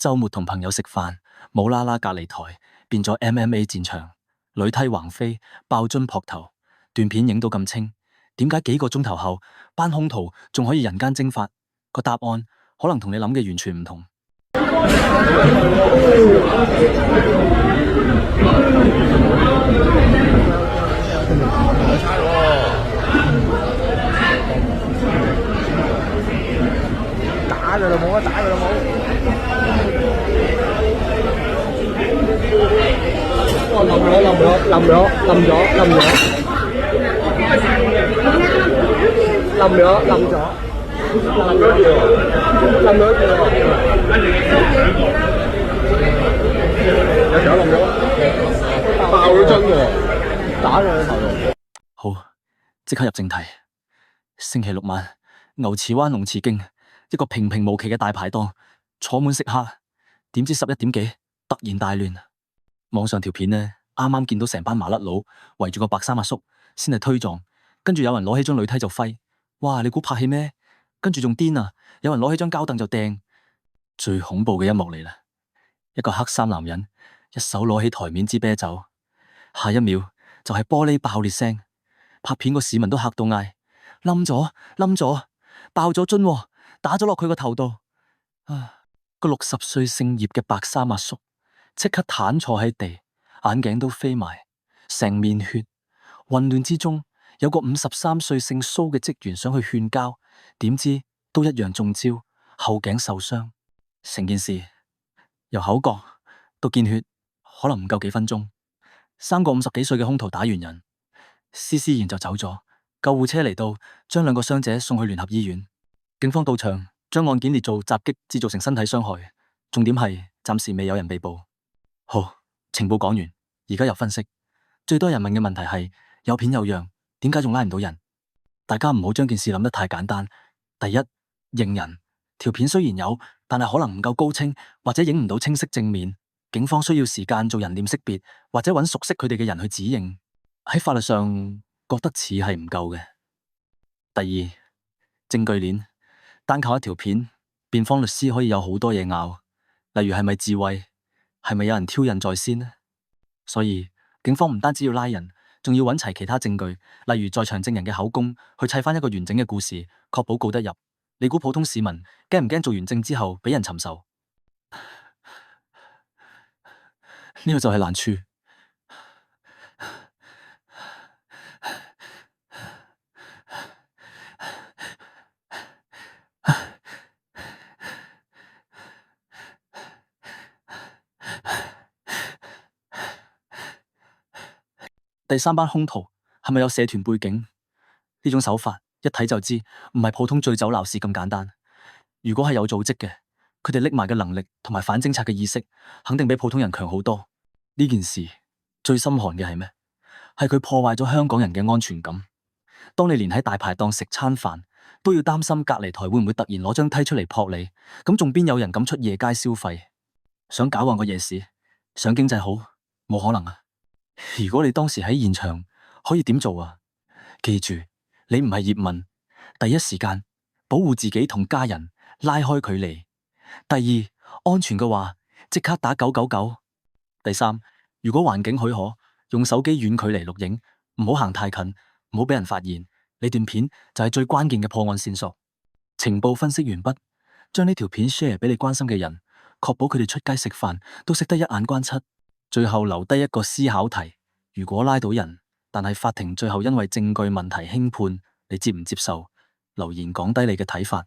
週末同朋友食飯，冇啦啦隔離台變咗 MMA 戰場，女梯橫飛，爆樽撲頭，段片影到咁清，點解幾個鐘頭後班兇徒仲可以人間蒸發？個答案可能同你諗嘅完全唔同。打佢啦冇啊！打佢啦冇！冧咗！有時候冧咗，爆咗樽喎，打咗佢頭度。好，即刻入正題。星期六晚，牛池灣龍池徑一個平平無奇嘅大排檔，坐滿食客，點知11點幾突然大亂。網上條片呢，啱啱見到成班麻甩佬圍住個白衫阿叔，先係推撞，跟住有人攞起張鋁梯就揮，哇！你估拍戲咩？跟住仲癲啊！有人攞起張膠凳就掟。最恐怖嘅一幕嚟啦！一個黑衫男人一手攞起台面支啤酒，下一秒就係玻璃爆裂聲。拍片個市民都嚇到嗌：冧咗，爆咗樽喎，打咗落佢個頭度。個60歲姓葉嘅白衫阿叔即刻癱坐喺地，眼鏡都飛埋，成面血。混亂之中，有個53歲姓蘇嘅職員想去勸交，點知都一樣中招，後頸受傷。成件事由口角到見血，可能唔夠幾分鐘。三個50幾歲嘅兇徒打完人，施然就走咗。救護車嚟到，將兩個傷者送去聯合醫院。警方到場，將案件列做襲擊致造成身體傷害。重點係暫時未有人被捕。好，情報講完，而家又分析。最多人問嘅問題係有片有樣，點解仲拉唔到人？大家唔好將件事諗得太簡單。第一，認人，條片雖然有，但係可能唔夠高清，或者影唔到清晰正面。警方需要時間做人臉識別，或者揾熟悉佢哋嘅人去指認。喺法律上覺得似係唔夠嘅。第二，證據鏈，單靠一條片，辯方律師可以有好多嘢拗，例如係咪自衛，係咪有人挑釁在先呢？所以警方唔單止要拉人，仲要揾齊其他證據，例如在場證人嘅口供，去砌翻一個完整嘅故事，確保告得入。你估普通市民驚唔驚做完證之後俾人尋仇？呢個就係難處。第三班兇徒係咪有社團背景？呢種手法一睇就知唔係普通醉酒鬧事咁簡單。如果係有組織嘅，佢哋拎埋嘅能力同埋反偵察嘅意識，肯定比普通人強好多。呢件事最心寒嘅係咩？係佢破壞咗香港人嘅安全感。當你連喺大排檔食餐飯都要擔心隔離台會唔會突然攞張梯出嚟撲你，咁仲邊有人敢出夜街消費？想搞旺個夜市，想經濟好，冇可能啊！如果你當時喺現場，可以點做啊？記住，你唔係葉問，第一時間保護自己同家人，拉開距離。第二，安全嘅話，即刻打999。第三，如果環境許可，用手機遠距離錄影，唔好行太近，唔好俾人發現。呢段片就係最關鍵嘅破案線索。情報分析完畢，將呢條片 share 俾你關心嘅人，確保佢哋出街食飯都識得一眼關七。最後留低一個思考題：如果拉到人，但係法庭最後因為證據問題輕判，你接唔接受？留言講低你嘅睇法。